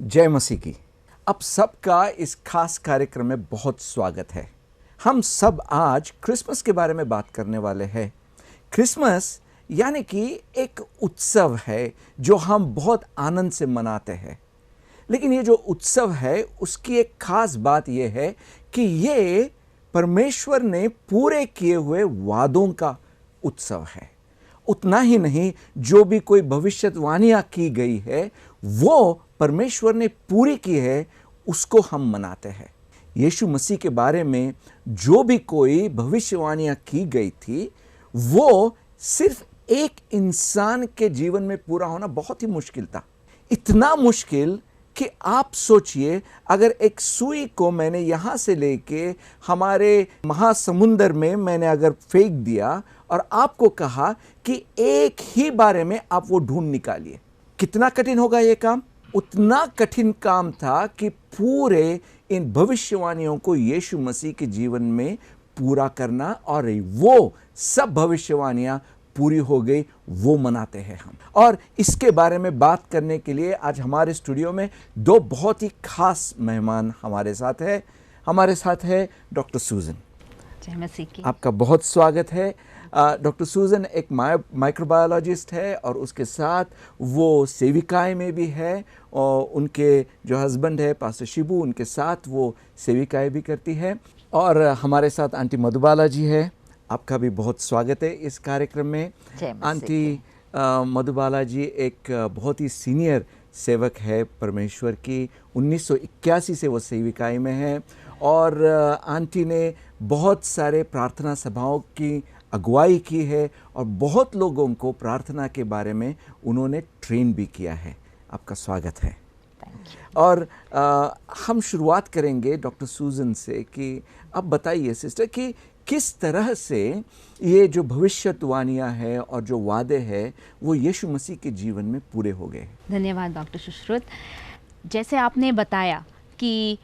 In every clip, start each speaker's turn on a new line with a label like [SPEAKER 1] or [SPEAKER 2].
[SPEAKER 1] जय मसीह की। अब सबका इस खास कार्यक्रम में बहुत स्वागत है। हम सब आज क्रिसमस के बारे में बात करने वाले हैं। क्रिसमस यानी कि एक उत्सव है जो हम बहुत आनंद से मनाते हैं। लेकिन ये जो उत्सव है उसकी एक खास बात यह है कि ये परमेश्वर ने पूरे किए हुए वादों का उत्सव है। उतना ही नहीं, जो भी कोई भविष्यवाणियां की गई है वो परमेश्वर ने पूरी की है, उसको हम मनाते हैं। यीशु मसीह के बारे में जो भी कोई भविष्यवाणियां की गई थी वो सिर्फ एक इंसान के जीवन में पूरा होना बहुत ही मुश्किल था। इतना मुश्किल कि आप सोचिए, अगर एक सुई को मैंने यहाँ से लेके हमारे महासमुंदर में मैंने अगर फेंक दिया और आपको कहा कि एक ही बारे में आप वो ढूंढ निकालिए, कितना कठिन होगा ये काम? उतना कठिन काम था कि पूरे इन भविष्यवाणियों को यीशु मसीह के जीवन में पूरा करना, और वो सब भविष्यवाणियां पूरी हो गई, वो मनाते हैं हम। और इसके बारे में बात करने के लिए आज हमारे स्टूडियो में दो बहुत ही खास मेहमान हमारे साथ है। हमारे साथ है डॉक्टर सूजन।
[SPEAKER 2] जय मसीह की।
[SPEAKER 1] आपका बहुत स्वागत है। डॉक्टर सूजन एक माइक्रोबायोलॉजिस्ट है और उसके साथ वो सेविकाएं में भी है, और उनके जो हस्बैंड है पास्टर शिबू, उनके साथ वो सेविकाएं भी करती है। और हमारे साथ आंटी मधुबाला जी है। आपका भी बहुत स्वागत है इस कार्यक्रम में। आंटी मधुबाला जी एक बहुत ही सीनियर सेवक है परमेश्वर की। 1981 से वो सेविकाई में है, और आंटी ने बहुत सारे प्रार्थना सभाओं की अगुवाई की है और बहुत लोगों को प्रार्थना के बारे में उन्होंने ट्रेन भी किया है। आपका स्वागत है। और हम शुरुआत करेंगे डॉक्टर सूजन से कि अब बताइए सिस्टर कि किस तरह से ये जो भविष्यवाणियां हैं और जो वादे हैं वो यीशु मसीह के जीवन में पूरे हो गए।
[SPEAKER 2] धन्यवाद डॉक्टर सुश्रुत। जैसे आपने बताया कि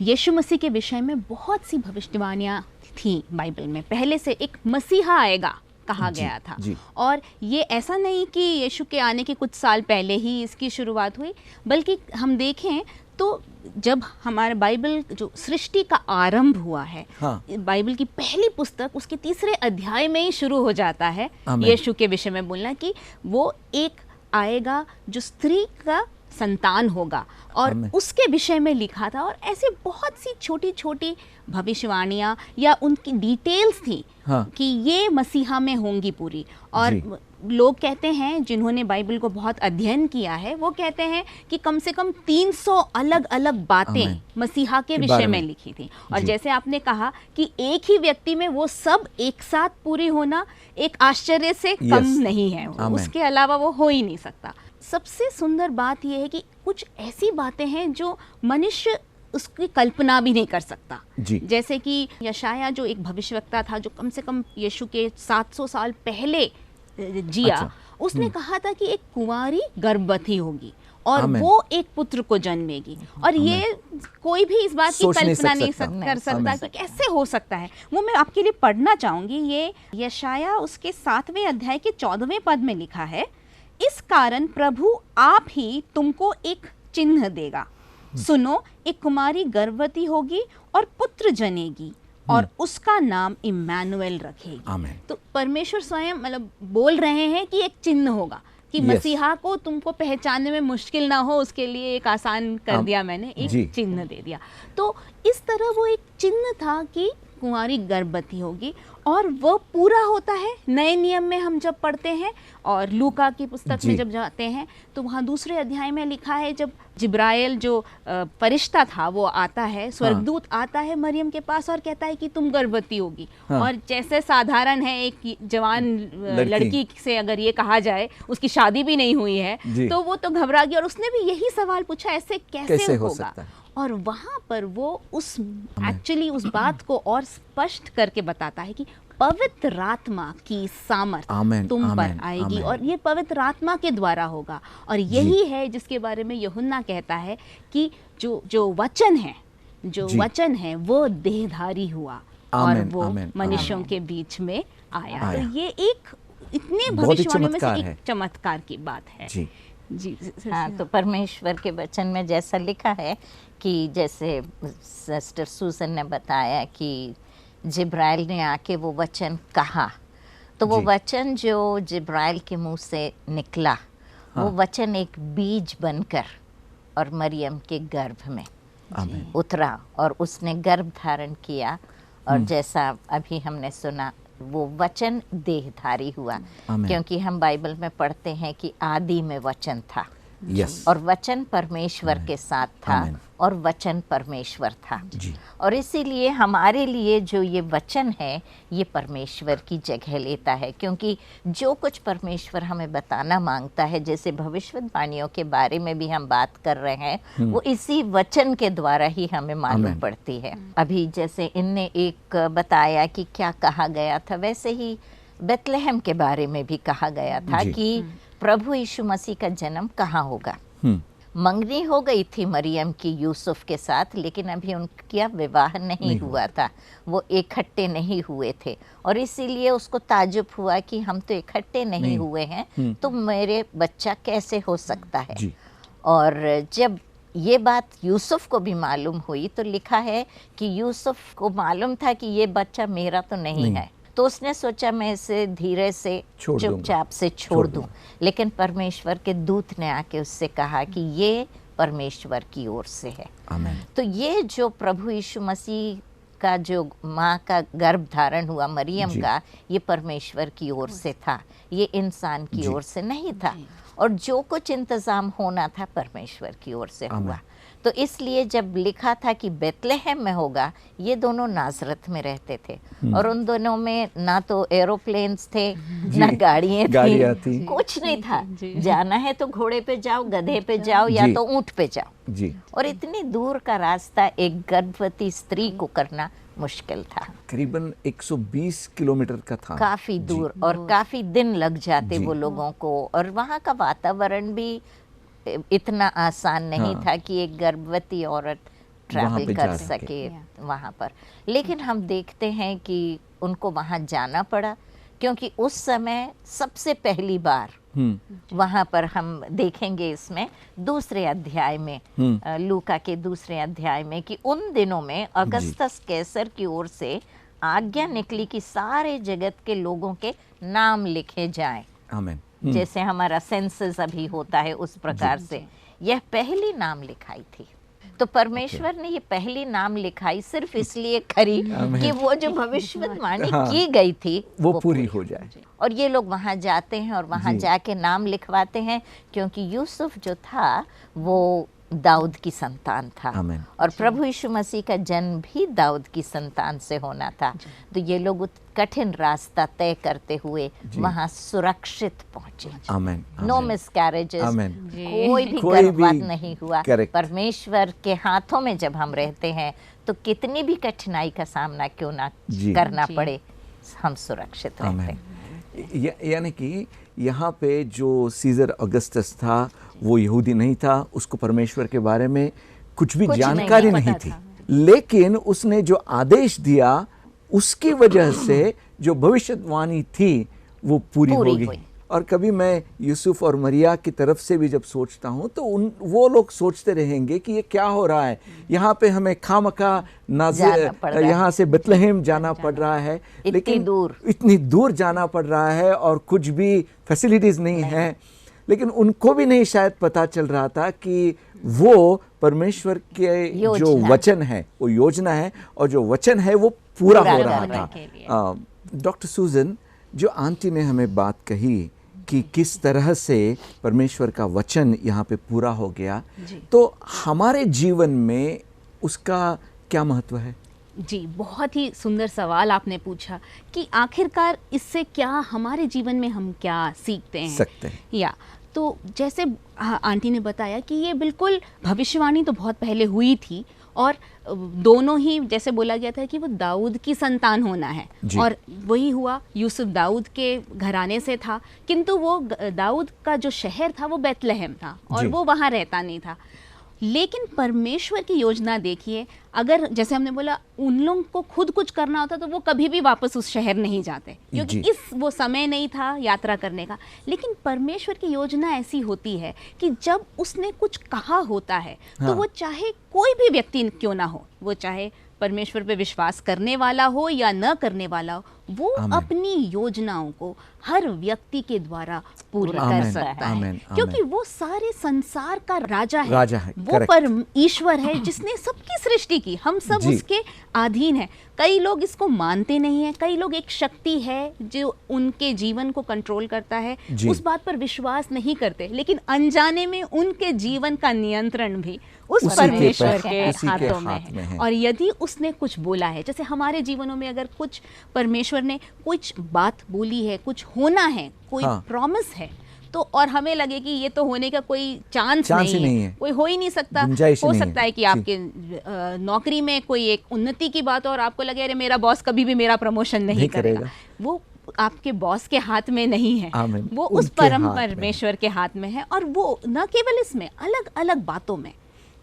[SPEAKER 2] यीशु मसीह के विषय में बहुत सी भविष्यवाणियां थी बाइबल में। पहले से एक मसीहा आएगा कहा गया था। और ये ऐसा नहीं कि यीशु के आने के कुछ साल पहले ही इसकी शुरुआत हुई, बल्कि हम देखें तो जब हमारे बाइबल जो सृष्टि का आरंभ हुआ है, बाइबल की पहली पुस्तक उसके 3 अध्याय में ही शुरू हो जाता है यीशु के विषय में बोलना कि वो एक आएगा जो स्त्री का संतान होगा, और उसके विषय में लिखा था। और ऐसे बहुत सी छोटी छोटी भविष्यवाणियां या उनकी डिटेल्स थी कि ये मसीहा में होंगी पूरी। और लोग कहते हैं, जिन्होंने बाइबल को बहुत अध्ययन किया है, वो कहते हैं कि कम से कम 300 अलग अलग बातें मसीहा के विषय में लिखी थी। और जैसे आपने कहा कि एक ही व्यक्ति में वो सब एक साथ पूरी होना एक आश्चर्य से कम नहीं है। उसके अलावा वो हो ही नहीं सकता। सबसे सुंदर बात यह है कि कुछ ऐसी बातें हैं जो मनुष्य उसकी कल्पना भी नहीं कर सकता। जैसे कि यशाया जो एक भविष्यवक्ता था, जो कम से कम यीशु के 700 साल पहले जिया, उसने कहा था कि एक कुंवारी गर्भवती होगी और वो एक पुत्र को जन्मेगी। और ये कोई भी इस बात की कल्पना नहीं कर सकता कि कैसे हो सकता है। वो मैं आपके लिए पढ़ना चाहूंगी। ये यशाया उसके 7वें अध्याय के 14वें पद में लिखा है, इस कारण प्रभु आप ही तुमको एक चिन्ह देगा। सुनो, एक कुमारी गर्भवती होगी और पुत्र जनेगी और उसका नाम इम्मानुएल रखेगी। तो परमेश्वर स्वयं मतलब बोल रहे हैं कि एक चिन्ह होगा, कि मसीहा को तुमको पहचानने में मुश्किल ना हो, उसके लिए एक आसान कर दिया मैंने, एक चिन्ह दे दिया। तो इस तरह वो एक चिन्ह था कि कुंवारी गर्भवती होगी, और वो पूरा होता है नए नियम में हम जब पढ़ते हैं। और लूका की पुस्तक में जब जाते हैं तो वहाँ 2 अध्याय में लिखा है, जब जिब्राइल जो फरिश्ता था वो आता है, स्वर्गदूत आता है मरियम के पास और कहता है कि तुम गर्भवती होगी। और जैसे साधारण है, एक जवान लड़की से अगर ये कहा जाए, उसकी शादी भी नहीं हुई है, तो वो तो घबरा गई और उसने भी यही सवाल पूछा, ऐसे कैसे होगा। और वहाँ पर वो एक्चुअली उस बात को और स्पष्ट करके बताता है कि पवित्र आत्मा की सामर्थ तुम पर आएगी, और ये पवित्र आत्मा के द्वारा होगा। और यही है जिसके बारे में यूहन्ना कहता है कि जो वचन है वो देहधारी हुआ और वो मनुष्यों के बीच में आया। तो ये एक इतने भविष्यवाणियों में से एक चमत्कार की बात है। जी
[SPEAKER 3] हाँ, तो परमेश्वर के वचन में जैसा लिखा है कि जैसे सिस्टर सूजन ने बताया कि जिब्राइल ने आके वो वचन कहा, तो वो
[SPEAKER 1] जी।
[SPEAKER 3] वचन जो जिब्राइल के मुंह से निकला, वो वचन एक बीज बनकर और मरियम के गर्भ में
[SPEAKER 1] आमीन।
[SPEAKER 3] उतरा और उसने गर्भ धारण किया, और जैसा अभी हमने सुना वो वचन देहधारी हुआ।
[SPEAKER 1] आमीन।
[SPEAKER 3] क्योंकि हम बाइबल में पढ़ते हैं कि आदि में वचन था,
[SPEAKER 1] यस।
[SPEAKER 3] और वचन परमेश्वर के साथ था,
[SPEAKER 1] आमीन।
[SPEAKER 3] और वचन परमेश्वर था।
[SPEAKER 1] जी।
[SPEAKER 3] और इसीलिए हमारे लिए जो ये वचन है ये परमेश्वर की जगह लेता है, क्योंकि जो कुछ परमेश्वर हमें बताना मांगता है, जैसे भविष्यवाणियों के बारे में भी हम बात कर रहे हैं, वो इसी वचन के द्वारा ही हमें मालूम
[SPEAKER 1] आमीन।
[SPEAKER 3] पड़ती है। अभी जैसे इनने एक बताया कि क्या कहा गया था, वैसे ही बेतलेहम के बारे में भी कहा गया था
[SPEAKER 1] जी।
[SPEAKER 3] कि प्रभु यीशु मसीह का जन्म कहाँ होगा।
[SPEAKER 1] हम्म।
[SPEAKER 3] मंगनी हो गई थी मरियम की यूसुफ के साथ, लेकिन अभी उनका विवाह नहीं हुआ था, वो इकट्ठे नहीं हुए थे, और इसीलिए उसको ताजुब हुआ कि हम तो इकट्ठे नहीं हुए हैं, तो मेरे बच्चा कैसे हो सकता है।
[SPEAKER 1] जी।
[SPEAKER 3] और जब ये बात यूसुफ को भी मालूम हुई, तो लिखा है कि यूसुफ को मालूम था कि ये बच्चा मेरा तो नहीं है, तो उसने सोचा मैं इसे धीरे से
[SPEAKER 1] छोड़ दूंगा।
[SPEAKER 3] चुपचाप से छोड़ दूं। लेकिन परमेश्वर के दूत ने आके उससे कहा कि ये परमेश्वर की ओर से है।
[SPEAKER 1] आमीन।
[SPEAKER 3] तो ये जो प्रभु यीशु मसीह का जो माँ का गर्भ धारण हुआ मरियम
[SPEAKER 1] जी।
[SPEAKER 3] का, ये परमेश्वर की ओर से था, ये इंसान की
[SPEAKER 1] जी।
[SPEAKER 3] ओर से नहीं था। और जो कुछ इंतज़ाम होना था परमेश्वर की ओर से
[SPEAKER 1] आमीन।
[SPEAKER 3] हुआ। तो इसलिए जब लिखा था कि बेतलेहम में होगा, ये दोनों नाजरत में रहते थे, और उन दोनों में ना तो एरोप्लेन्स थे, ना गाड़ियाँ
[SPEAKER 1] थी।
[SPEAKER 3] कुछ नहीं था। जाना है तो घोड़े पे जाओ, गधे पे जाओ, या
[SPEAKER 1] जी।
[SPEAKER 3] तो ऊंट पे जाओ।
[SPEAKER 1] जी।
[SPEAKER 3] और इतनी दूर का रास्ता एक गर्भवती स्त्री को करना मुश्किल था,
[SPEAKER 1] करीबन 120 किलोमीटर का था।
[SPEAKER 3] काफी दूर, और काफी दिन लग जाते
[SPEAKER 1] जी।
[SPEAKER 3] वो लोगों को। और वहाँ का वातावरण भी इतना आसान नहीं
[SPEAKER 1] हाँ।
[SPEAKER 3] था कि एक गर्भवती औरत
[SPEAKER 1] वहाँ
[SPEAKER 3] ट्रैवल
[SPEAKER 1] पे
[SPEAKER 3] कर
[SPEAKER 1] जा
[SPEAKER 3] सके वहाँ पर। लेकिन हम देखते हैं कि उनको वहाँ जाना पड़ा, क्योंकि उस समय सबसे पहली बार वहाँ पर हम देखेंगे इसमें दूसरे अध्याय में, लूका के दूसरे अध्याय में, कि उन दिनों में अगस्तस कैसर की ओर से आज्ञा निकली कि सारे जगत के लोगों के नाम लिखे जाएं।
[SPEAKER 1] आमीन।
[SPEAKER 3] जैसे हमारा सेंसस अभी होता है उस प्रकार से यह पहली नाम लिखाई थी। तो परमेश्वर ने ये पहली नाम लिखाई सिर्फ इसलिए करी कि वो जो भविष्यवाणी की गई थी
[SPEAKER 1] वो पूरी हो जाए।
[SPEAKER 3] और ये लोग वहाँ जाते हैं और वहाँ जाके नाम लिखवाते हैं, क्योंकि यूसुफ जो था वो दाऊद की संतान था,
[SPEAKER 1] आमीन।
[SPEAKER 3] और प्रभु यीशु मसीह का जन्म भी दाऊद की संतान से होना था। तो ये लोग कठिन रास्ता तय करते हुए वहाँ सुरक्षित पहुँचे।
[SPEAKER 1] आमीन।
[SPEAKER 3] नो मिसकैरेजेस,
[SPEAKER 1] आमीन।
[SPEAKER 3] कोई भी
[SPEAKER 1] कोई
[SPEAKER 3] गर्भपात
[SPEAKER 1] भी-
[SPEAKER 3] नहीं हुआ।
[SPEAKER 1] Correct।
[SPEAKER 3] परमेश्वर के हाथों में जब हम रहते हैं तो कितनी भी कठिनाई का सामना क्यों ना
[SPEAKER 1] जी।
[SPEAKER 3] करना पड़े, हम सुरक्षित रहते हैं।
[SPEAKER 1] यानी कि यहाँ पे जो सीजर अगस्टस था वो यहूदी नहीं था, उसको परमेश्वर के बारे में कुछ भी
[SPEAKER 3] कुछ
[SPEAKER 1] जानकारी
[SPEAKER 3] नहीं
[SPEAKER 1] नहीं
[SPEAKER 2] पता
[SPEAKER 1] थी,
[SPEAKER 2] था।
[SPEAKER 1] लेकिन उसने जो आदेश दिया उसकी वजह से जो भविष्यवाणी थी वो पूरी
[SPEAKER 3] पूरी
[SPEAKER 1] होगी।
[SPEAKER 3] हुई।
[SPEAKER 1] और कभी मैं यूसुफ और मरिया की तरफ से भी जब सोचता हूँ तो वो लोग सोचते रहेंगे कि ये क्या हो रहा है, यहाँ पे हमें खामखा
[SPEAKER 3] जाना पड़ रहा है।
[SPEAKER 1] यहाँ से बेतलेहम जाना पड़ रहा है, लेकिन इतनी दूर जाना पड़ रहा है और कुछ भी फैसिलिटीज़ नहीं है। लेकिन उनको भी नहीं शायद पता चल रहा था कि वो परमेश्वर के जो वचन है, वो योजना है, और जो वचन है वो पूरा हो रहा था। डॉक्टर सूजन, जो आंटी ने हमें बात कही कि किस तरह से परमेश्वर का वचन यहाँ पे पूरा हो गया, तो हमारे जीवन में उसका क्या महत्व है?
[SPEAKER 2] जी, बहुत ही सुंदर सवाल आपने पूछा कि आखिरकार इससे क्या हमारे जीवन में हम क्या सीखते हैं
[SPEAKER 1] सकते हैं।
[SPEAKER 2] या तो जैसे आंटी ने बताया कि ये बिल्कुल भविष्यवाणी तो बहुत पहले हुई थी, और दोनों ही जैसे बोला गया था कि वो दाऊद की संतान होना है, और वही हुआ। यूसुफ दाऊद के घराने से था, किंतु वो दाऊद का जो शहर था वो बेतलेहम था, और वो वहाँ रहता नहीं था। लेकिन परमेश्वर की योजना देखिए, अगर जैसे हमने बोला उन लोगों को खुद कुछ करना होता तो वो कभी भी वापस उस शहर नहीं जाते, क्योंकि
[SPEAKER 1] जी।
[SPEAKER 2] वो समय नहीं था यात्रा करने का। लेकिन परमेश्वर की योजना ऐसी होती है कि जब उसने कुछ कहा होता है
[SPEAKER 1] हाँ।
[SPEAKER 2] तो वो चाहे कोई भी व्यक्ति क्यों ना हो, वो चाहे परमेश्वर पे विश्वास करने वाला हो या न करने वाला हो, वो
[SPEAKER 1] आमीन।
[SPEAKER 2] अपनी योजनाओं को हर व्यक्ति के द्वारा पूरा
[SPEAKER 3] आमीन,
[SPEAKER 2] कर सकता
[SPEAKER 1] आमीन,
[SPEAKER 2] है,
[SPEAKER 1] आमीन।
[SPEAKER 2] क्योंकि वो सारे संसार का राजा है,
[SPEAKER 1] राजा है,
[SPEAKER 2] वो
[SPEAKER 1] correct।
[SPEAKER 2] पर ईश्वर है जिसने सबकी सृष्टि की, हम सब
[SPEAKER 1] जी।
[SPEAKER 2] उसके अधीन है। कई लोग इसको मानते नहीं हैं, कई लोग एक शक्ति है जो उनके जीवन को कंट्रोल करता है,
[SPEAKER 1] जी।
[SPEAKER 2] उस बात पर विश्वास नहीं करते, लेकिन अनजाने में उनके जीवन का नियंत्रण भी उस
[SPEAKER 1] उसी के
[SPEAKER 2] परमेश्वर
[SPEAKER 1] पास-
[SPEAKER 2] के
[SPEAKER 1] उसी के
[SPEAKER 2] हाथों में
[SPEAKER 1] हाथ में है।
[SPEAKER 2] है। और यदि उसने कुछ बोला है, जैसे हमारे जीवनों में अगर कुछ परमेश्वर ने कुछ बात बोली है, कुछ होना है, कोई
[SPEAKER 1] हाँ।
[SPEAKER 2] प्रॉमिस है, तो और हमें लगे कि ये तो होने का कोई चांस
[SPEAKER 1] चांस ही
[SPEAKER 2] नहीं
[SPEAKER 1] नहीं
[SPEAKER 2] है,
[SPEAKER 1] है।
[SPEAKER 2] कोई हो ही नहीं सकता।
[SPEAKER 1] गुंजाइश ही
[SPEAKER 2] हो
[SPEAKER 1] नहीं
[SPEAKER 2] सकता है कि
[SPEAKER 1] जी।
[SPEAKER 2] आपके नौकरी में कोई एक उन्नति की बात हो और आपको लगे अरे मेरा बॉस कभी भी मेरा प्रमोशन नहीं
[SPEAKER 1] नहीं
[SPEAKER 2] करेगा।
[SPEAKER 1] करेगा।
[SPEAKER 2] वो आपके बॉस के हाथ में नहीं है,
[SPEAKER 1] आमीन।
[SPEAKER 2] वो उस
[SPEAKER 1] उनके
[SPEAKER 2] परम
[SPEAKER 1] हाथ में है।
[SPEAKER 2] परमेश्वर के हाथ में है। और वो न केवल इसमें, अलग अलग बातों में,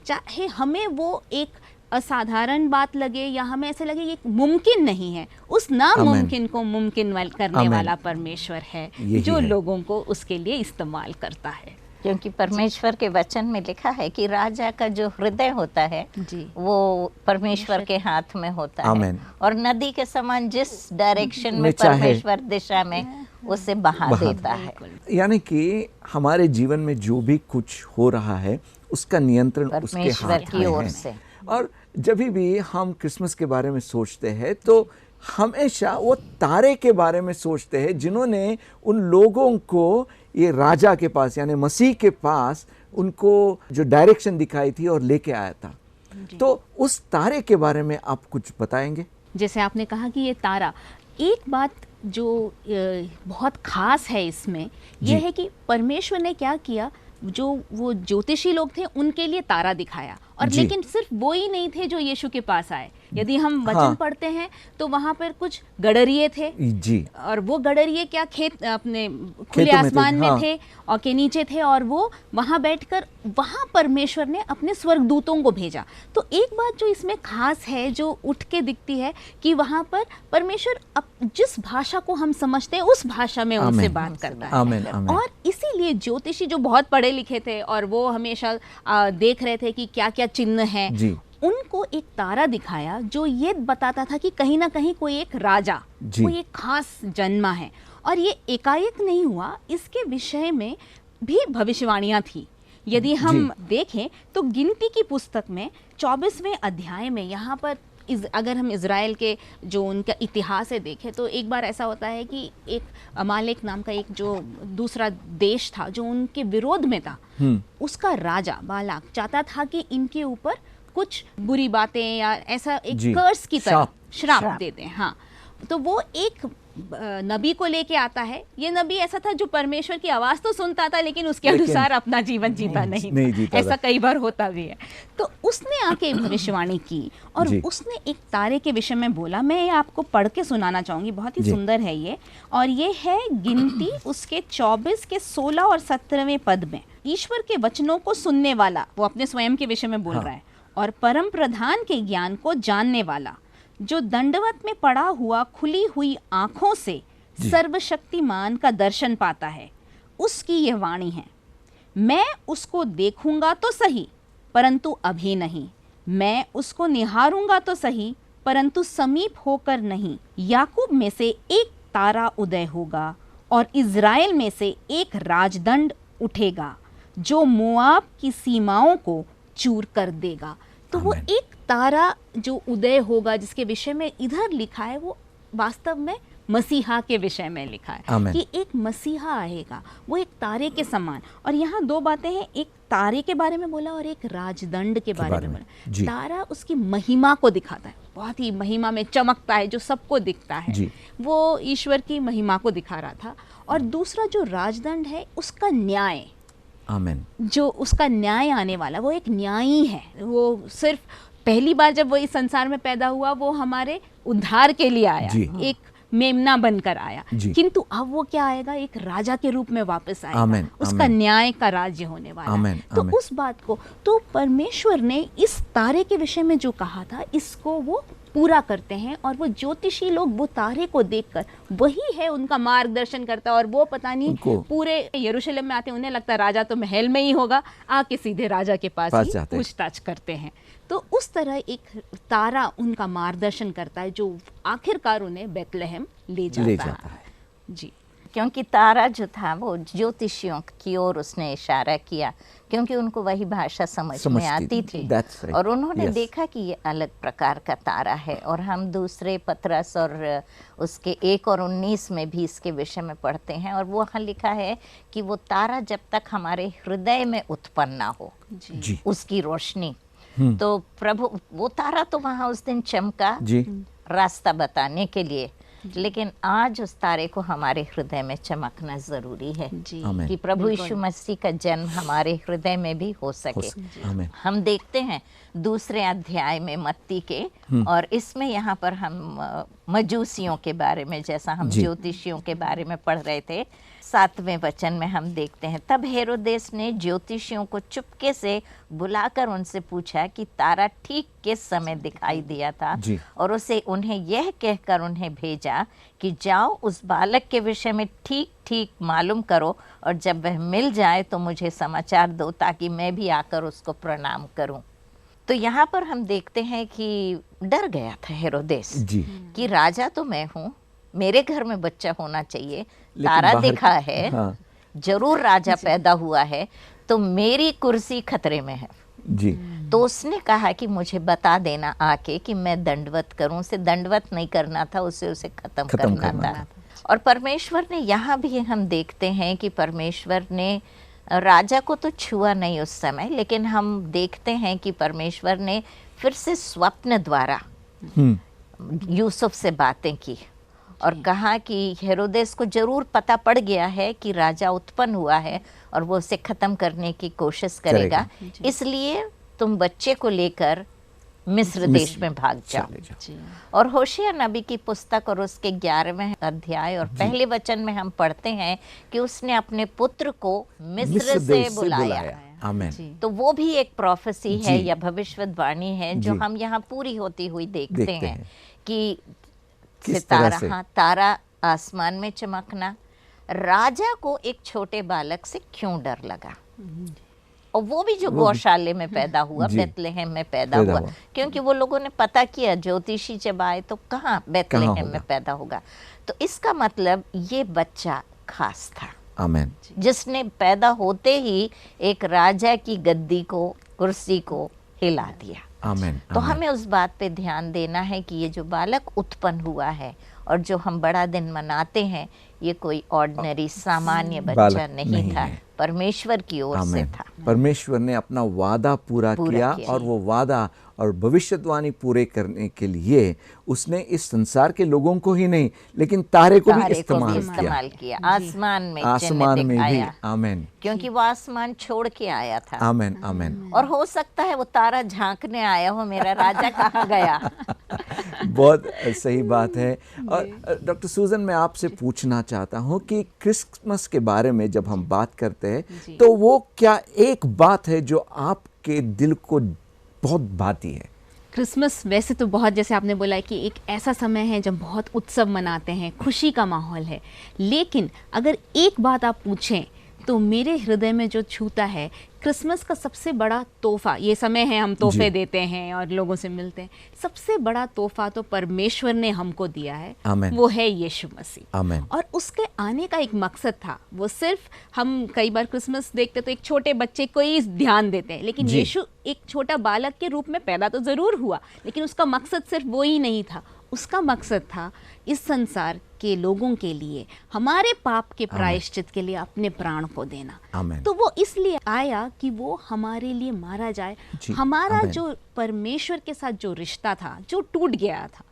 [SPEAKER 2] चाहे हमें वो एक असाधारण बात लगे या हमें ऐसे लगे ये मुमकिन नहीं है, उस नामुमकिन को मुमकिन करने
[SPEAKER 1] आमीन।
[SPEAKER 2] वाला परमेश्वर है
[SPEAKER 1] यही
[SPEAKER 2] जो
[SPEAKER 1] है।
[SPEAKER 2] लोगों को उसके लिए इस्तेमाल करता है।
[SPEAKER 3] क्योंकि परमेश्वर के वचन में लिखा है कि राजा का जो हृदय होता है
[SPEAKER 2] जी।
[SPEAKER 3] वो परमेश्वर के हाथ में होता है,
[SPEAKER 1] आमीन।
[SPEAKER 3] और नदी के समान जिस डायरेक्शन
[SPEAKER 1] में
[SPEAKER 3] में
[SPEAKER 1] चाहे
[SPEAKER 3] परमेश्वर दिशा में उसे बहा
[SPEAKER 1] बहा
[SPEAKER 3] देता है।
[SPEAKER 1] यानी कि हमारे जीवन में जो भी कुछ हो रहा है उसका नियंत्रण उसके
[SPEAKER 3] परमेश्वर
[SPEAKER 1] हाथ
[SPEAKER 3] की
[SPEAKER 1] में
[SPEAKER 3] ओर
[SPEAKER 1] है।
[SPEAKER 3] से।
[SPEAKER 1] और जब भी हम क्रिसमस के बारे में सोचते हैं तो हमेशा वो तारे के बारे में सोचते हैं जिन्होंने उन लोगों को ये राजा के पास यानी मसीह के पास उनको जो डायरेक्शन दिखाई थी और लेके आया था। तो उस तारे के बारे में आप कुछ बताएंगे?
[SPEAKER 2] जैसे आपने कहा कि ये तारा, एक बात जो बहुत खास है इसमें
[SPEAKER 1] जी।
[SPEAKER 2] यह है कि परमेश्वर ने क्या किया, जो वो ज्योतिषी लोग थे उनके लिए तारा दिखाया, और
[SPEAKER 1] जी।
[SPEAKER 2] लेकिन सिर्फ वो ही नहीं थे जो यीशु के पास आए। यदि हम वचन
[SPEAKER 1] हाँ।
[SPEAKER 2] पढ़ते हैं तो वहाँ पर कुछ गडरिये थे,
[SPEAKER 1] जी।
[SPEAKER 2] और वो गडरिये क्या खेत अपने खुले
[SPEAKER 1] खेतों में थे,
[SPEAKER 2] आसमान में
[SPEAKER 1] हाँ।
[SPEAKER 2] थे और के नीचे थे, और वो वहाँ बैठकर वहाँ परमेश्वर ने अपने स्वर्गदूतों को भेजा। तो एक बात जो इसमें खास है जो उठ के दिखती है कि वहाँ पर परमेश्वर जिस भाषा को हम समझते हैं उस भाषा में उनसे
[SPEAKER 1] आमीन।
[SPEAKER 2] बात करता है।
[SPEAKER 1] आमीन, आमीन।
[SPEAKER 2] और इसीलिए ज्योतिषी जो बहुत पढ़े लिखे थे और वो हमेशा देख रहे थे कि क्या क्या चिन्ह है,
[SPEAKER 1] जी।
[SPEAKER 2] उनको एक तारा दिखाया जो ये बताता था कि कहीं ना कहीं कोई एक राजा,
[SPEAKER 1] जी।
[SPEAKER 2] कोई एक खास जन्मा है। और ये एकाएक नहीं हुआ, इसके विषय में भी भविष्यवाणियां थी। यदि हम देखें तो गिनती की पुस्तक में 24वें अध्याय में यहाँ पर अगर हम इज़राइल के जो उनका इतिहास है देखें तो एक बार ऐसा होता है कि एक अमालेक नाम का एक जो दूसरा देश था जो उनके विरोध में था, उसका राजा बालाक चाहता था कि इनके ऊपर कुछ बुरी बातें या ऐसा एक
[SPEAKER 1] जी।
[SPEAKER 2] कर्स की तरह श्राप
[SPEAKER 3] श्राप।
[SPEAKER 2] देते हैं। हाँ, तो वो एक नबी को लेके आता है। ये नबी ऐसा था जो परमेश्वर की आवाज़ तो सुनता था लेकिन उसके
[SPEAKER 1] लेकिन
[SPEAKER 2] अनुसार अपना जीवन जीता नहीं
[SPEAKER 1] जीता
[SPEAKER 2] ऐसा
[SPEAKER 1] था।
[SPEAKER 2] कई बार होता भी है। तो उसने आके भविष्यवाणी की और
[SPEAKER 1] जी।
[SPEAKER 2] उसने एक तारे के विषय में बोला। मैं ये आपको पढ़ के सुनाना चाहूँगी, बहुत ही
[SPEAKER 1] जी।
[SPEAKER 2] सुंदर है ये। और ये है गिनती उसके 24 के 16 और 17वें पद में। ईश्वर के वचनों को सुनने वाला, वो अपने स्वयं के विषय में बोल रहा है, और परम प्रधान के ज्ञान को जानने वाला, जो दंडवत में पड़ा हुआ खुली हुई आंखों से सर्वशक्तिमान का दर्शन पाता है, उसकी यह वाणी है, मैं उसको देखूंगा तो सही परंतु अभी नहीं, मैं उसको निहारूंगा तो सही परंतु समीप होकर नहीं। याकूब में से एक तारा उदय होगा और इज़राइल में से एक राजदंड उठेगा जो मोआब की सीमाओं को चूर कर देगा। तो वो
[SPEAKER 1] आमीन।
[SPEAKER 2] एक तारा जो उदय होगा जिसके विषय में इधर लिखा है वो वास्तव में मसीहा के विषय में लिखा है
[SPEAKER 1] आमीन।
[SPEAKER 2] कि एक मसीहा आएगा, वो एक तारे के समान। और यहाँ दो बातें हैं, एक तारे के बारे में बोला और एक राजदंड के बारे में बोला।
[SPEAKER 1] जी।
[SPEAKER 2] तारा उसकी महिमा को दिखाता है, बहुत ही महिमा में चमकता है जो सबको दिखता है,
[SPEAKER 1] जी।
[SPEAKER 2] वो ईश्वर की महिमा को दिखा रहा था। और दूसरा जो राजदंड है उसका न्याय,
[SPEAKER 1] आमीन।
[SPEAKER 2] जो उसका न्याय आने वाला, वो एक न्यायी है। वो सिर्फ पहली बार जब वो इस संसार में पैदा हुआ वो हमारे उद्धार के लिए आया,
[SPEAKER 1] जी।
[SPEAKER 2] एक मेमना बनकर आया,
[SPEAKER 1] जी।
[SPEAKER 2] किंतु अब वो क्या आएगा, एक राजा के रूप में वापस आएगा।
[SPEAKER 1] आमेन,
[SPEAKER 2] उसका
[SPEAKER 1] आमेन।
[SPEAKER 2] न्याय का राज्य होने वाला
[SPEAKER 1] आमेन,
[SPEAKER 2] है। तो
[SPEAKER 1] आमेन।
[SPEAKER 2] उस बात को तो परमेश्वर ने इस तारे के विषय में जो कहा था, इसको वो पूरा करते हैं। और वो ज्योतिषी लोग वो तारे को देखकर, वही है उनका मार्गदर्शन करता है। और वो पता नहीं पूरे यरूशलेम में आते हैं, उन्हें लगता है राजा तो महल में ही होगा, आके सीधे राजा के पास ही
[SPEAKER 1] जाते हैं।
[SPEAKER 2] पूछताछ करते हैं। तो उस तरह एक तारा उनका मार्गदर्शन करता है, जो आखिरकार उन्हें बेथलेहम ले जाता है। जी,
[SPEAKER 3] क्योंकि तारा जो था वो ज्योतिषियों की ओर उसने इशारा किया, क्योंकि उनको वही भाषा समझ में आती थी। और उन्होंने देखा कि ये अलग प्रकार का तारा है। और हम दूसरे पतरस और उसके 1 और 19 में भी इसके विषय में पढ़ते हैं। और वो वहाँ लिखा है कि वो तारा जब तक हमारे हृदय में उत्पन्न ना हो,
[SPEAKER 1] जी।
[SPEAKER 3] उसकी रोशनी, तो प्रभु वो तारा तो वहाँ उस दिन चमका
[SPEAKER 1] जी।
[SPEAKER 3] रास्ता बताने के लिए, लेकिन आज उस तारे को हमारे हृदय में चमकना जरूरी है कि प्रभु यीशु मसीह का जन्म हमारे हृदय में भी हो सके। हम देखते हैं दूसरे अध्याय में मत्ती के, और इसमें यहाँ पर हम मजूसियों के बारे में, जैसा हम ज्योतिषियों के बारे में पढ़ रहे थे, 7वें वचन में हम देखते हैं, तब हेरोदेस ने ज्योतिषियों को चुपके से बुलाकर उनसे पूछा कि तारा ठीक किस समय दिखाई दिया था, और उसे उन्हें यह कहकर उन्हें भेजा कि जाओ उस बालक के विषय में ठीक ठीक मालूम करो, और जब वह मिल जाए तो मुझे समाचार दो, ताकि मैं भी आकर उसको प्रणाम करूं। तो यहाँ पर हम देखते हैं कि डर गया था हेरोदेस कि राजा तो मैं हूँ, मेरे घर में बच्चा होना चाहिए, तारा दिखा है, जरूर राजा पैदा हुआ है, तो मेरी कुर्सी खतरे में है
[SPEAKER 1] जी।
[SPEAKER 3] तो उसने कहा कि मुझे बता देना आके कि मैं दंडवत करूं। उसे दंडवत नहीं करना था, उसे खत्म करना था। और परमेश्वर ने, यहाँ भी हम देखते हैं कि परमेश्वर ने राजा को तो छुआ नहीं उस समय, लेकिन हम देखते हैं कि परमेश्वर ने फिर से स्वप्न द्वारा यूसुफ से बातें की और कहा कि हेरोदेस को जरूर पता पड़ गया है कि राजा उत्पन्न हुआ है और वो उसे खत्म करने की कोशिश करेगा, इसलिए तुम बच्चे को लेकर मिस्र देश में भाग जाओ। और होशिया नबी की पुस्तक और उसके 11वें अध्याय और पहले वचन में हम पढ़ते हैं कि उसने अपने पुत्र को मिस्र से बुलाया।
[SPEAKER 1] आमीन।
[SPEAKER 3] तो वो भी एक प्रोफेसी है या भविष्यवाणी है जो हम यहाँ पूरी होती हुई देखते हैं कि सितारा, तारा आसमान में चमकना, राजा को एक छोटे बालक से क्यों डर लगा, और वो भी जो गौशाले में पैदा हुआ, बेथलेहम में पैदा हुआ, क्योंकि वो लोगों ने पता किया ज्योतिषी जब आए तो कहाँ बेथलेहम में पैदा होगा। तो इसका मतलब ये बच्चा खास था,
[SPEAKER 1] आमीन,
[SPEAKER 3] जिसने पैदा होते ही एक राजा की गद्दी को, कुर्सी को हिला दिया।
[SPEAKER 1] आमीन।
[SPEAKER 3] तो हमें उस बात पे ध्यान देना है कि ये जो बालक उत्पन्न हुआ है और जो हम बड़ा दिन मनाते हैं, ये कोई ऑर्डिनरी सामान्य बच्चा नहीं था, परमेश्वर की ओर से था।
[SPEAKER 1] परमेश्वर ने अपना वादा पूरा किया और वो वादा और भविष्यवाणी पूरे करने के लिए उसने इस संसार के लोगों को ही नहीं लेकिन तारे को भी इस्तेमाल किया।
[SPEAKER 3] आसमान में भी,
[SPEAKER 1] आमीन,
[SPEAKER 3] क्योंकि वो आसमान छोड़ के आया था।
[SPEAKER 1] आमीन, आमीन।
[SPEAKER 3] और हो सकता है वो तारा झांकने आया हो, मेरा राजा कहाँ गया।
[SPEAKER 1] बहुत सही बात है। और डॉक्टर सूजन, मैं आपसे पूछना चाहता हूँ कि क्रिसमस के बारे में जब हम बात करते हैं तो वो क्या एक बात है जो आपके दिल को बहुत भाती है?
[SPEAKER 2] क्रिसमस वैसे तो बहुत, जैसे आपने बोला है कि एक ऐसा समय है जब बहुत उत्सव मनाते हैं, खुशी का माहौल है, लेकिन अगर एक बात आप पूछें तो मेरे हृदय में जो छूता है, क्रिसमस का सबसे बड़ा तोहफा, ये समय है हम तोहफे देते हैं और लोगों से मिलते हैं, सबसे बड़ा तोहफा तो परमेश्वर ने हमको दिया है, वो है यीशु मसीह। और उसके आने का एक मकसद था। वो सिर्फ, हम कई बार क्रिसमस देखते तो एक छोटे बच्चे को ही ध्यान देते हैं, लेकिन यीशु एक छोटा बालक के रूप में पैदा तो जरूर हुआ, लेकिन उसका मकसद सिर्फ वो ही नहीं था। उसका मकसद था इस संसार के लोगों के लिए, हमारे पाप के प्रायश्चित के लिए अपने प्राण को देना। तो वो इसलिए आया कि वो हमारे लिए मारा जाए, हमारा जो परमेश्वर के साथ जो रिश्ता था, जो टूट गया था,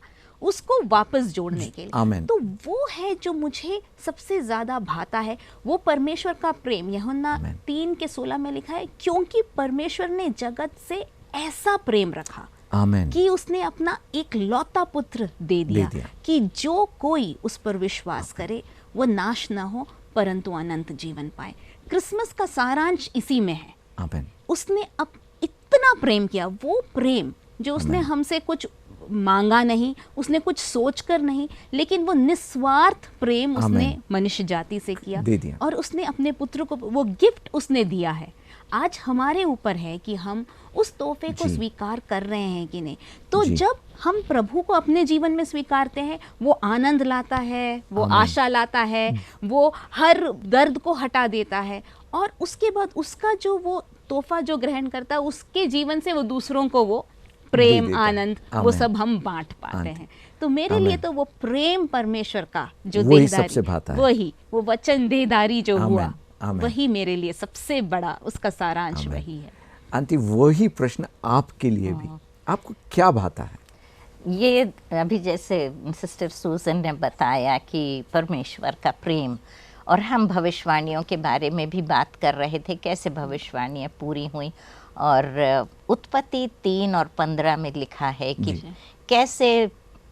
[SPEAKER 2] उसको वापस जोड़ने के लिए। तो वो है जो मुझे सबसे ज्यादा भाता है, वो परमेश्वर का प्रेम। यूहन्ना 3:16 में लिखा है, क्योंकि परमेश्वर ने जगत से ऐसा प्रेम रखा
[SPEAKER 1] आमेन।
[SPEAKER 2] कि उसने अपना एक लौता पुत्र दे दिया कि जो कोई उस पर विश्वास करे वो नाश ना हो परंतु अनंत जीवन पाए। क्रिसमस का सारांश इसी में है।
[SPEAKER 1] आमेन।
[SPEAKER 2] उसने अब इतना प्रेम किया, वो प्रेम जो उसने हमसे कुछ मांगा नहीं, उसने कुछ सोचकर नहीं, लेकिन वो निस्वार्थ प्रेम उसने मनुष्य जाति से किया और उसने अपने पुत्र को वो गिफ्ट उसने दिया है। आज हमारे ऊपर है कि हम उस तोहफे को स्वीकार कर रहे हैं कि नहीं। तो जब हम प्रभु को अपने जीवन में स्वीकारते हैं, वो आनंद लाता है, वो आशा लाता है, वो हर दर्द को हटा देता है और उसके बाद उसका जो वो तोहफा जो ग्रहण करता है उसके जीवन से वो दूसरों को वो प्रेम, आनंद, वो सब हम बांट पाते हैं। तो मेरे लिए तो वो प्रेम परमेश्वर का जो देहदारी, वही वो वचन देहदारी जो हुआ, वही मेरे लिए सबसे बड़ा उसका सारांश वही है।
[SPEAKER 1] आंटी, वही प्रश्न आपके लिए भी, आपको क्या भाता है?
[SPEAKER 3] ये अभी जैसे सिस्टर सूजन ने बताया कि परमेश्वर का प्रेम, और हम भविष्यवाणियों के बारे में भी बात कर रहे थे, कैसे भविष्यवाणियाँ पूरी हुई। और उत्पत्ति 3 और 15 में लिखा है कि कैसे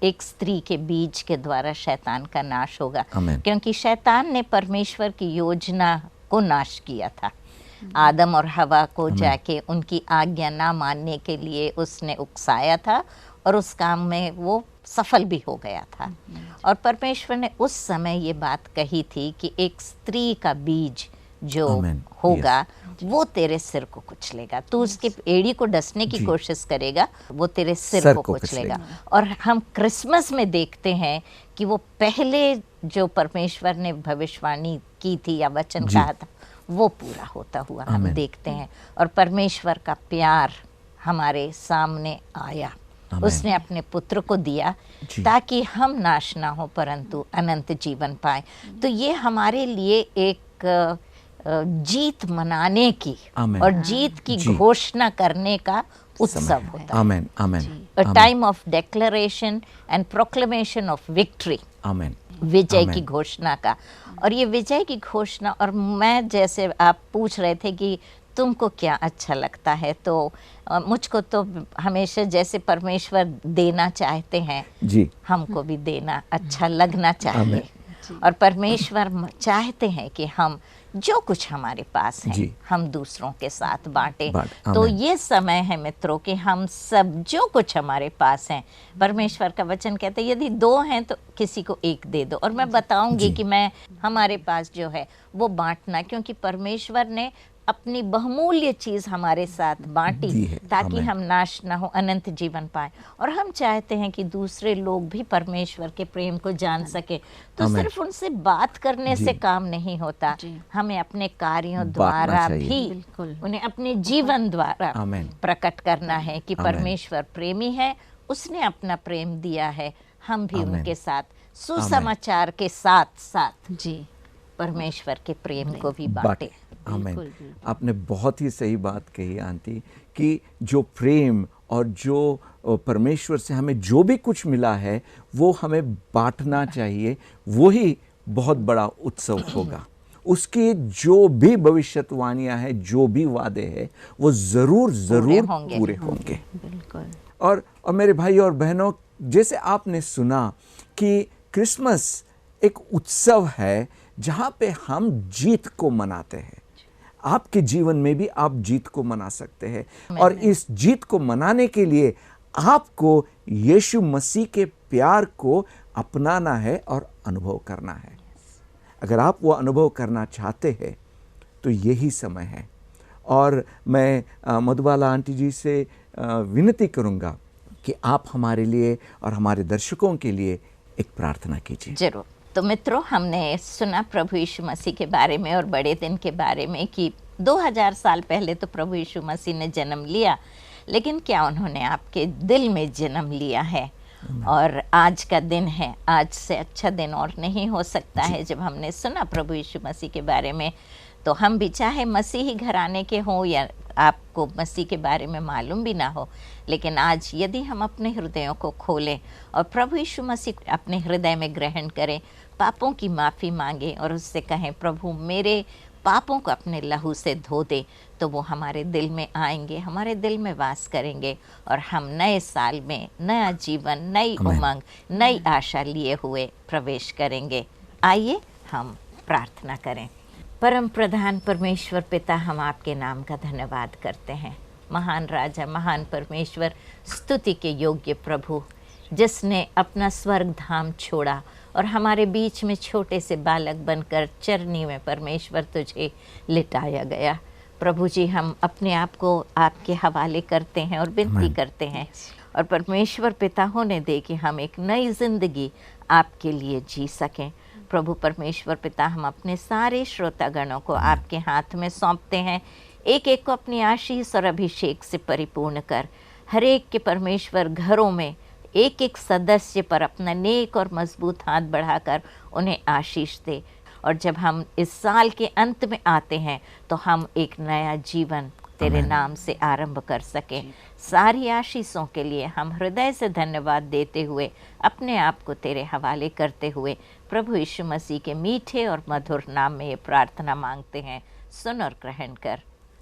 [SPEAKER 3] एक स्त्री के बीज के द्वारा शैतान का नाश होगा, क्योंकि शैतान ने परमेश्वर की योजना को नाश किया था। आदम और हवा को जाके उनकी आज्ञा ना मानने के लिए उसने उकसाया था और उस काम में वो सफल भी हो गया था। और परमेश्वर ने उस समय ये बात कही थी कि एक स्त्री का बीज जो होगा वो तेरे सिर को कुचलेगा, तू उसके एड़ी को डसने की कोशिश करेगा, वो तेरे सिर को कुचलेगा। और हम क्रिसमस में देखते हैं कि वो पहले जो परमेश्वर ने भविष्यवाणी की थी या वचन कहा था वो पूरा होता हुआ हम देखते हैं। और परमेश्वर का प्यार हमारे सामने आया, उसने अपने पुत्र को दिया ताकि हम नाश ना हो परंतु अनंत जीवन पाए। तो ये हमारे लिए एक जीत मनाने की और जीत की घोषणा करने का उत्सव होता है।
[SPEAKER 1] Amen, amen.
[SPEAKER 3] A time of declaration and proclamation of victory,
[SPEAKER 1] amen,
[SPEAKER 3] विजय की घोषणा का। और ये विजय की घोषणा, और मैं जैसे आप पूछ रहे थे कि तुमको क्या अच्छा लगता है, तो मुझको तो हमेशा जैसे परमेश्वर देना चाहते हैं जी, हमको भी देना अच्छा लगना चाहिए। और परमेश्वर चाहते हैं कि हम जो कुछ हमारे पास है हम दूसरों के साथ बांटें। तो ये समय है मित्रों कि हम सब जो कुछ हमारे पास है, परमेश्वर का वचन कहते हैं यदि 2 हैं तो किसी को 1 दे दो। और मैं बताऊंगी कि मैं हमारे पास जो है वो बांटना, क्योंकि परमेश्वर ने अपनी बहुमूल्य चीज हमारे साथ बांटी ताकि हम नाश ना हो, अनंत जीवन पाए। और हम चाहते हैं कि दूसरे लोग भी परमेश्वर के प्रेम को जान सके। तो सिर्फ उनसे बात करने से काम नहीं होता, हमें अपने कार्यों द्वारा भी उन्हें अपने जीवन द्वारा प्रकट करना है कि परमेश्वर प्रेमी है, उसने अपना प्रेम दिया है। हम भी उनके साथ सुसमाचार के साथ साथ जी परमेश्वर के प्रेम को भी बांटे।
[SPEAKER 1] आमीन। आपने बहुत ही सही बात कही आंटी कि जो प्रेम और जो परमेश्वर से हमें जो भी कुछ मिला है वो हमें बांटना चाहिए, वही बहुत बड़ा उत्सव होगा। उसके जो भी भविष्यवाणियां हैं, जो भी वादे हैं, वो जरूर पूरे होंगे।
[SPEAKER 2] बिल्कुल।
[SPEAKER 1] और मेरे भाई और बहनों, जैसे आपने सुना कि क्रिसमस एक उत्सव है जहाँ पे हम जीत को मनाते हैं। आपके जीवन में भी आप जीत को मना सकते हैं और इस जीत को मनाने के लिए आपको यीशु मसीह के प्यार को अपनाना है और अनुभव करना है। अगर आप वो अनुभव करना चाहते हैं तो यही समय है। और मैं मधुबाला आंटी जी से विनती करूंगा कि आप हमारे लिए और हमारे दर्शकों के लिए एक प्रार्थना कीजिए।
[SPEAKER 3] जरूर। तो मित्रों, हमने सुना प्रभु यीशु मसीह के बारे में और बड़े दिन के बारे में कि 2000 साल पहले तो प्रभु यीशु मसीह ने जन्म लिया, लेकिन क्या उन्होंने आपके दिल में जन्म लिया है। और आज का दिन है, आज से अच्छा दिन और नहीं हो सकता है। जब हमने सुना प्रभु यीशु मसीह के बारे में, तो हम भी चाहे मसीही घराने के हों या आपको मसीह के बारे में मालूम भी ना हो, लेकिन आज यदि हम अपने हृदयों को खोलें और प्रभु यीशु मसीह अपने हृदय में ग्रहण करें, पापों की माफ़ी मांगें और उससे कहें, प्रभु मेरे पापों को अपने लहू से धो दे, तो वो हमारे दिल में आएंगे, हमारे दिल में वास करेंगे और हम नए साल में नया जीवन, नई उमंग, नई आशा लिए हुए प्रवेश करेंगे। आइए हम प्रार्थना करें। परम प्रधान परमेश्वर पिता, हम आपके नाम का धन्यवाद करते हैं। महान राजा, महान परमेश्वर, स्तुति के योग्य प्रभु, जिसने अपना स्वर्ग धाम छोड़ा और हमारे बीच में छोटे से बालक बनकर चरनी में परमेश्वर तुझे लिटाया गया। प्रभु जी, हम अपने आप को आपके हवाले करते हैं और विनती करते हैं, और परमेश्वर पिता होने दे कि हम एक नई जिंदगी आपके लिए जी सकें। प्रभु परमेश्वर पिता, हम अपने सारे श्रोतागणों को आपके हाथ में सौंपते हैं। एक एक को अपनी आशीष और अभिषेक से परिपूर्ण कर, हर एक के परमेश्वर घरों में एक एक सदस्य पर अपना नेक और मजबूत हाथ बढ़ाकर उन्हें आशीष दे। और जब हम इस साल के अंत में आते हैं तो हम एक नया जीवन तेरे नाम से आरंभ कर सकें। सारी आशीषों के लिए हम हृदय से धन्यवाद देते हुए, अपने आप को तेरे हवाले करते हुए, प्रभु यीशु मसीह के मीठे और मधुर नाम में ये प्रार्थना मांगते हैं। सुन और ग्रहण कर।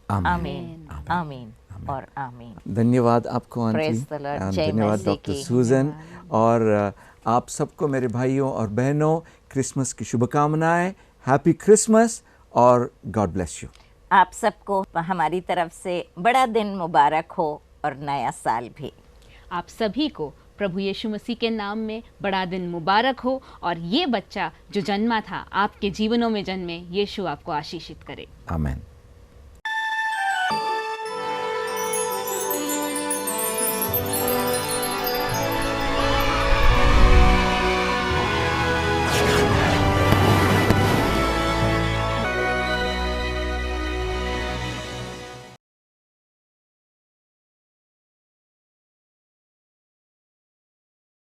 [SPEAKER 3] आमीन, आमीन और आमीन।
[SPEAKER 1] धन्यवाद आपको आंटी,
[SPEAKER 3] Praise the Lord, जय
[SPEAKER 1] धन्यवाद
[SPEAKER 3] मसीह
[SPEAKER 1] डॉक्टर
[SPEAKER 3] की।
[SPEAKER 1] सूजन, और आप सबको मेरे भाइयों और बहनों क्रिसमस की शुभकामनाएं। हैप्पी क्रिसमस और गॉड ब्लेस यू।
[SPEAKER 3] आप सबको हमारी तरफ से बड़ा दिन मुबारक हो और नया साल भी।
[SPEAKER 2] आप सभी को प्रभु यीशु मसीह के नाम में बड़ा दिन मुबारक हो, और ये बच्चा जो जन्मा था आपके जीवनों में जन्मे, यीशु आपको आशीषित करे।
[SPEAKER 1] आमीन।